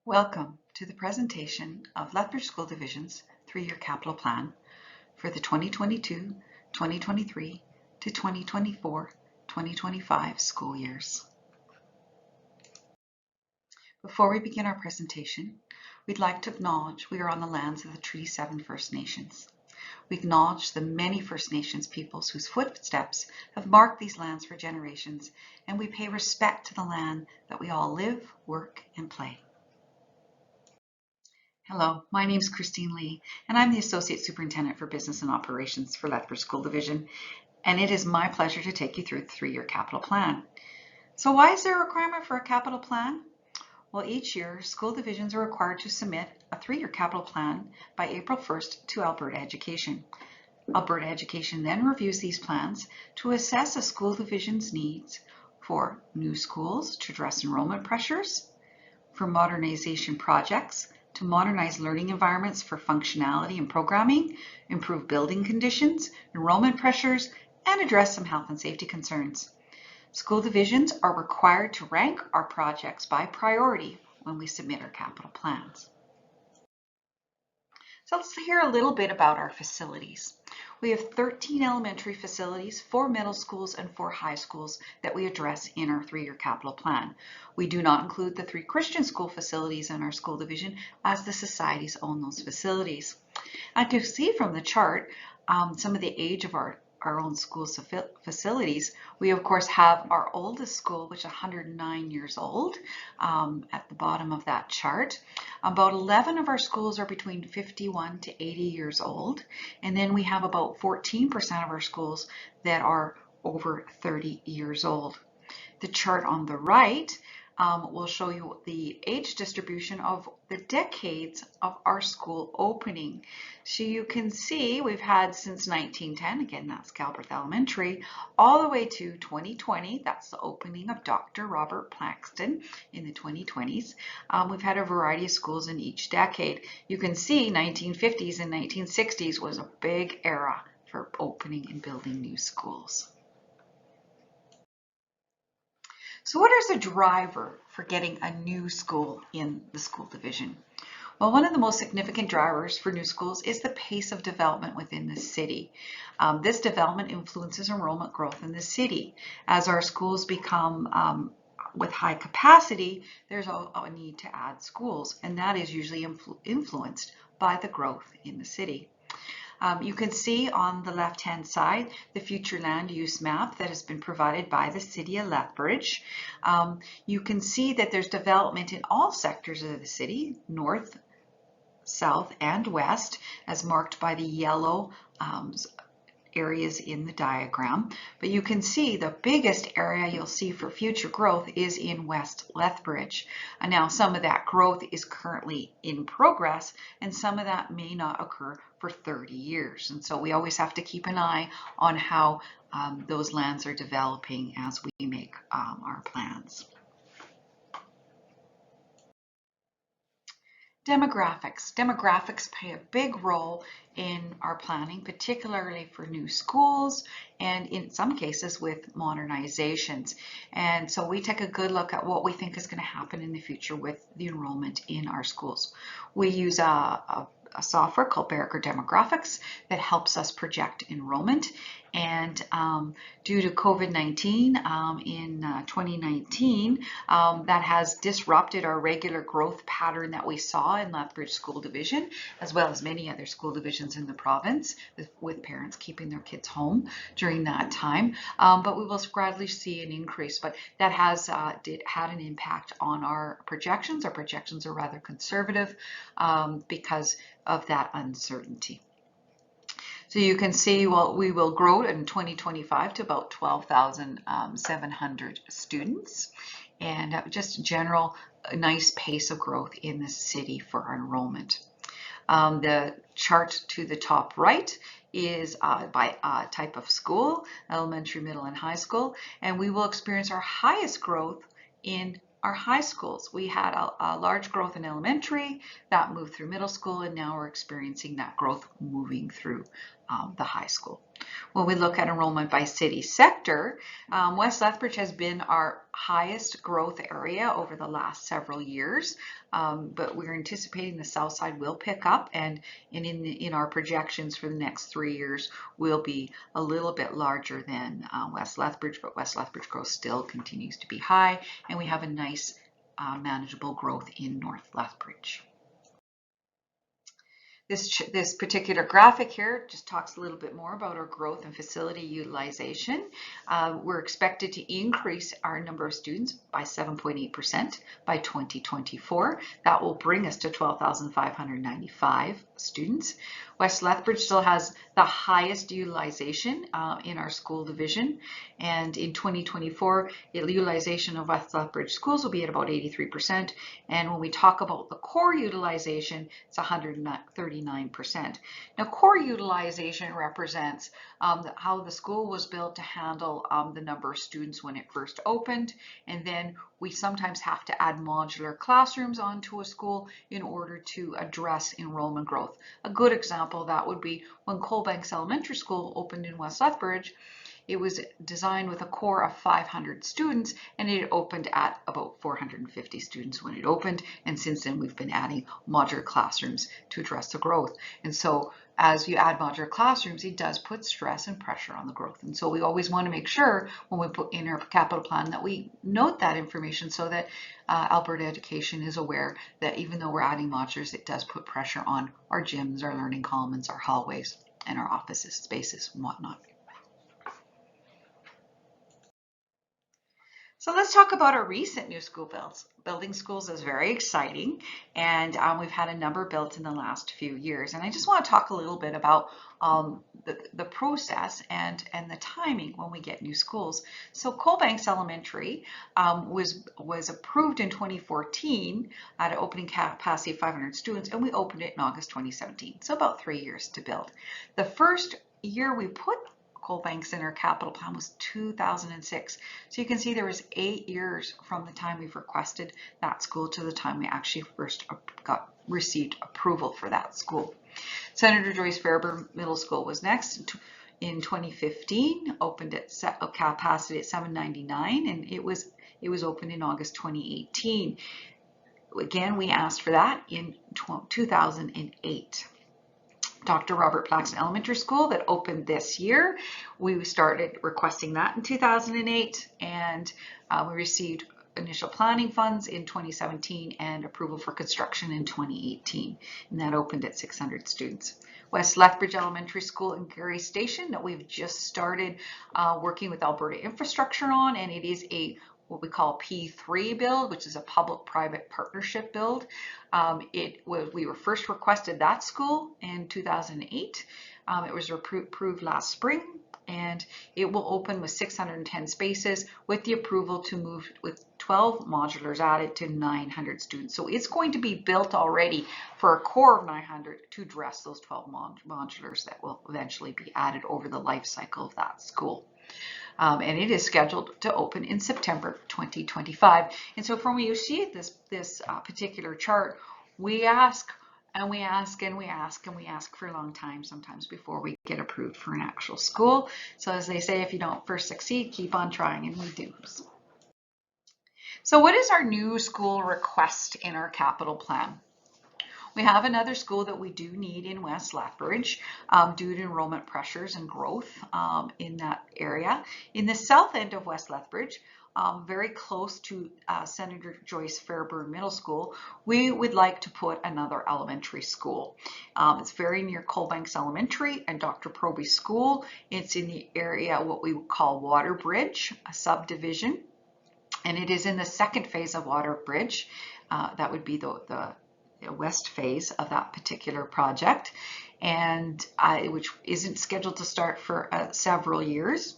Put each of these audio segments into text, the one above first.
Welcome to the presentation of Lethbridge School Division's three-year capital plan for the 2022, 2023 to 2024, 2025 school years. Before we begin our presentation, we'd like to acknowledge we are on the lands of the Treaty 7 First Nations. We acknowledge the many First Nations peoples whose footsteps have marked these lands for generations, and we pay respect to the land that we all live, work, and play. Hello, my name is Christine Lee, and I'm the Associate Superintendent for Business and Operations for Lethbridge School Division, and it is my pleasure to take you through the three-year capital plan. So why is there a requirement for a capital plan? Well, each year, school divisions are required to submit a three-year capital plan by April 1st to Alberta Education. Alberta Education then reviews these plans to assess a school division's needs for new schools to address enrollment pressures, for modernization projects, to modernize learning environments for functionality and programming, improve building conditions, enrollment pressures, and address some health and safety concerns. School divisions are required to rank our projects by priority when we submit our capital plans. So let's hear a little bit about our facilities. We have 13 elementary facilities, 4 middle schools, and 4 high schools that we address in our three-year capital plan. We do not include the 3 Christian school facilities in our school division, as the societies own those facilities. And to see from the chart some of the age of our own school facilities, we of course have our oldest school, which is 109 years old, at the bottom of that chart. About 11 of our schools are between 51 to 80 years old, and then we have about 14% of our schools that are over 30 years old. The chart on the right will show you the age distribution of the decades of our school opening. So you can see we've had since 1910, again that's Galbraith Elementary, all the way to 2020, that's the opening of Dr. Robert Plaxton in the 2020s. We've had a variety of schools in each decade. You can see 1950s and 1960s was a big era for opening and building new schools. So what is the driver for getting a new school in the school division? Well, one of the most significant drivers for new schools is the pace of development within the city. This development influences enrollment growth in the city. As our schools become with high capacity, there's a need to add schools, and that is usually influenced by the growth in the city. You can see on the left-hand side the future land use map that has been provided by the City of Lethbridge. You can see that there's development in all sectors of the city, north, south, and west, as marked by the yellow areas in the diagram. But you can see the biggest area you'll see for future growth is in West Lethbridge. And now some of that growth is currently in progress, and some of that may not occur for 30 years. And so we always have to keep an eye on how those lands are developing as we make our plans. Demographics. Demographics play a big role in our planning, particularly for new schools and in some cases with modernizations. And so we take a good look at what we think is going to happen in the future with the enrollment in our schools. We use a software called Barricker Demographics that helps us project enrollment. And due to COVID-19 in 2019, that has disrupted our regular growth pattern that we saw in Lethbridge School Division, as well as many other school divisions in the province, with parents keeping their kids home during that time. But we will gradually see an increase, but that has had an impact on our projections. Our projections are rather conservative because of that uncertainty. So you can see, well, we will grow in 2025 to about 12,700 students, and just general nice pace of growth in the city for our enrollment. The chart to the top right is by type of school, elementary, middle, and high school, and we will experience our highest growth in our high schools. We had a large growth in elementary, that moved through middle school, and now we're experiencing that growth moving through the high school. When we look at enrollment by city sector, West Lethbridge has been our highest growth area over the last several years, but we're anticipating the south side will pick up, and in our projections for the next 3 years will be a little bit larger than West Lethbridge, but West Lethbridge growth still continues to be high, and we have a nice manageable growth in North Lethbridge. This particular graphic here just talks a little bit more about our growth and facility utilization. We're expected to increase our number of students by 7.8% by 2024. That will bring us to 12,595 students. West Lethbridge still has the highest utilization in our school division, and in 2024, the utilization of West Lethbridge schools will be at about 83%, and when we talk about the core utilization, it's 139%. Now, core utilization represents how the school was built to handle the number of students when it first opened, and then we sometimes have to add modular classrooms onto a school in order to address enrollment growth. A good example of that would be when Coalbanks Elementary School opened in West Lethbridge. It was designed with a core of 500 students, and it opened at about 450 students when it opened, and since then we've been adding modular classrooms to address the growth. And so as you add modular classrooms, it does put stress and pressure on the growth. And so we always want to make sure when we put in our capital plan that we note that information so that Alberta Education is aware that even though we're adding modulars, it does put pressure on our gyms, our learning commons, our hallways, and our offices, spaces, and whatnot. So let's talk about our recent new school builds. Building schools is very exciting, and we've had a number built in the last few years. And I just want to talk a little bit about the process and the timing when we get new schools. So Coalbanks Elementary was approved in 2014 at an opening capacity of 500 students, and we opened it in August 2017. So about 3 years to build. The first year we put Coalbanks in our capital plan was 2006. So you can see there was 8 years from the time we've requested that school to the time we actually first received approval for that school. Senator Joyce Fairburn Middle School was next in 2015, opened at capacity at 799, and it was opened in August 2018. Again, we asked for that in 2008. Dr. Robert Plaxton Elementary School that opened this year. We started requesting that in 2008, and we received initial planning funds in 2017 and approval for construction in 2018, and that opened at 600 students. West Lethbridge Elementary School in Garry Station that we've just started working with Alberta Infrastructure on, and it is what we call P3 build, which is a public-private partnership build. We were first requested that school in 2008. It was approved last spring, and it will open with 610 spaces with the approval to move with 12 modulars added to 900 students. So it's going to be built already for a core of 900 to address those 12 modulars that will eventually be added over the life cycle of that school. And it is scheduled to open in September 2025. And so from when you see this particular chart, we ask and we ask and we ask and we ask for a long time sometimes before we get approved for an actual school. So as they say, if you don't first succeed, keep on trying, and we do. So what is our new school request in our capital plan? We have another school that we do need in West Lethbridge due to enrollment pressures and growth in that area. In the south end of West Lethbridge, very close to Senator Joyce Fairburn Middle School, we would like to put another elementary school. It's very near Coalbanks Elementary and Dr. Proby's school. It's in the area what we would call Waterbridge, a subdivision, and it is in the second phase of Waterbridge. That would be the west phase of that particular project, and which isn't scheduled to start for several years,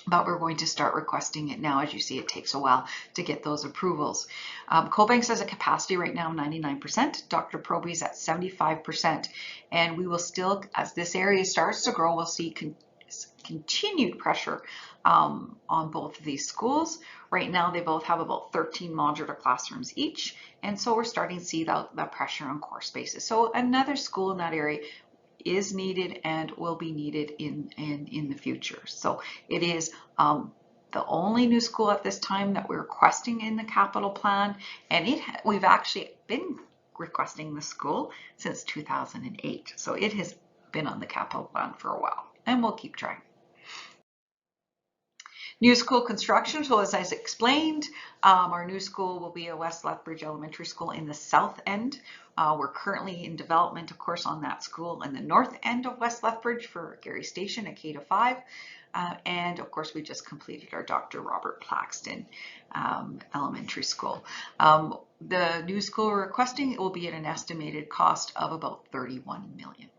but we're going to start requesting it now. As you see, it takes a while to get those approvals. Coalbanks has a capacity right now of 99%. Dr. Proby's at 75%, and we will still, as this area starts to grow, we'll see continued pressure on both of these schools. Right now, they both have about 13 modular classrooms each, and so we're starting to see that pressure on core spaces. So another school in that area is needed and will be needed in the future. So it is the only new school at this time that we're requesting in the capital plan, and we've actually been requesting the school since 2008. So it has been on the capital plan for a while, and we'll keep trying. New school construction, so as I explained, our new school will be a West Lethbridge Elementary School in the south end. We're currently in development, of course, on that school in the north end of West Lethbridge for Gary Station, a K-5. And of course, we just completed our Dr. Robert Plaxton Elementary School. The new school we're requesting will be at an estimated cost of about $31 million.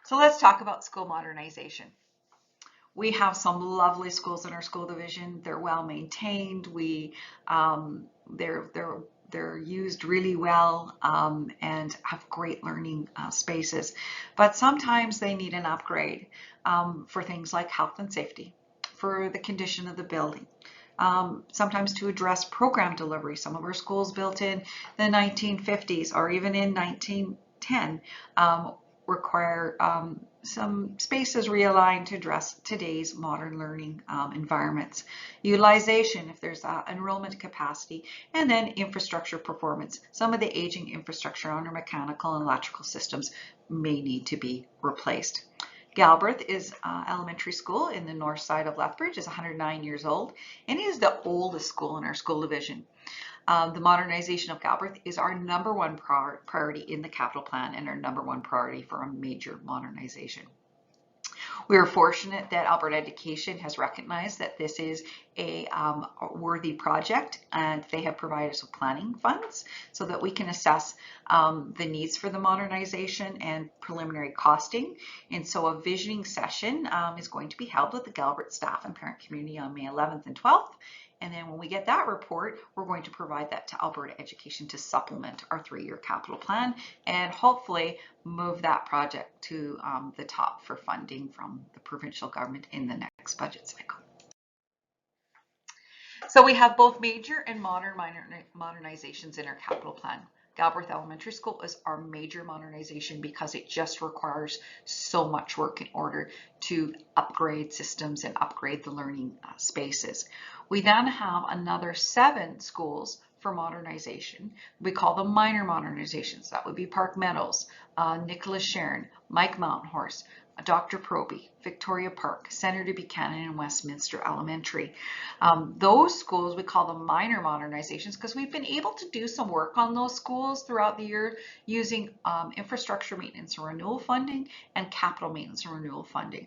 So let's talk about school modernization. We have some lovely schools in our school division. They're well maintained. They're used really well and have great learning spaces. But sometimes they need an upgrade for things like health and safety, for the condition of the building, sometimes to address program delivery. Some of our schools built in the 1950s or even in 1910 require some spaces realigned to address today's modern learning environments. Utilization, if there's enrollment capacity, and then infrastructure performance. Some of the aging infrastructure on our mechanical and electrical systems may need to be replaced. Galbraith is elementary school in the north side of Lethbridge, is 109 years old, and is the oldest school in our school division. The modernization of Galbraith is our #1 priority in the capital plan and our #1 priority for a major modernization. We are fortunate that Alberta Education has recognized that this is a worthy project, and they have provided us with planning funds so that we can assess the needs for the modernization and preliminary costing. And so a visioning session is going to be held with the Galbraith staff and parent community on May 11th and 12th. And then when we get that report, we're going to provide that to Alberta Education to supplement our 3-year capital plan and hopefully move that project to the top for funding from the provincial government in the next budget cycle. So we have both major and minor modernizations in our capital plan. Galbraith Elementary School is our major modernization because it just requires so much work in order to upgrade systems and upgrade the learning spaces. We then have another 7 schools for modernization. We call them minor modernizations. That would be Park Meadows, Nicholas Sharon, Mike Mountain Horse, Dr. Proby, Victoria Park, Senator Buchanan, and Westminster Elementary. Those schools, we call them minor modernizations because we've been able to do some work on those schools throughout the year using infrastructure maintenance and renewal funding and capital maintenance and renewal funding.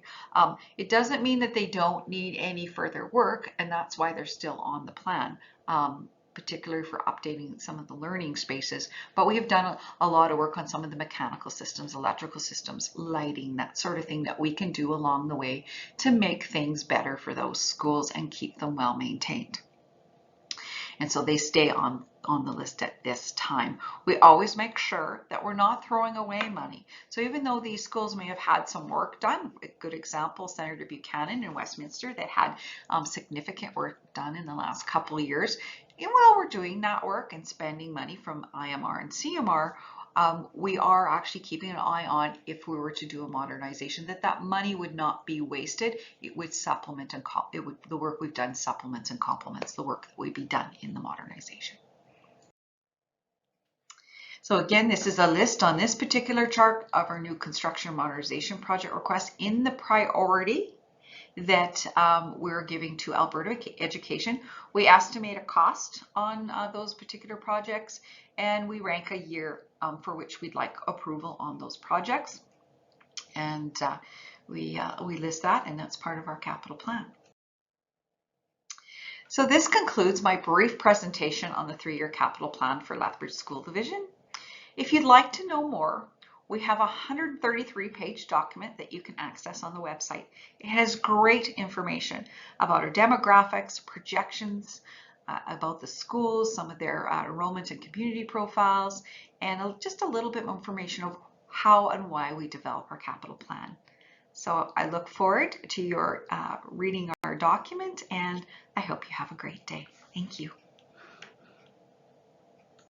It doesn't mean that they don't need any further work, and that's why they're still on the plan. Particularly for updating some of the learning spaces, but we have done a lot of work on some of the mechanical systems, electrical systems, lighting, that sort of thing that we can do along the way to make things better for those schools and keep them well maintained. And so they stay on the list at this time. We always make sure that we're not throwing away money. So even though these schools may have had some work done, a good example, Senator Buchanan in Westminster, that had significant work done in the last couple of years. And while we're doing that work and spending money from IMR and CMR, we are actually keeping an eye on, if we were to do a modernization, that money would not be wasted. It would supplement and the work we've done supplements and complements the work that would be done in the modernization. So again, this is a list on this particular chart of our new construction modernization project requests in the priority that we're giving to Alberta Education. We estimate a cost on those particular projects, and we rank a year for which we'd like approval on those projects. And we list that, and that's part of our capital plan. So this concludes my brief presentation on the 3-year capital plan for Lethbridge School Division. If you'd like to know more, we have a 133-page document that you can access on the website. It has great information about our demographics, projections, about the schools, some of their enrollment and community profiles, and just a little bit more information of how and why we develop our capital plan. So I look forward to your reading our document, and I hope you have a great day. Thank you.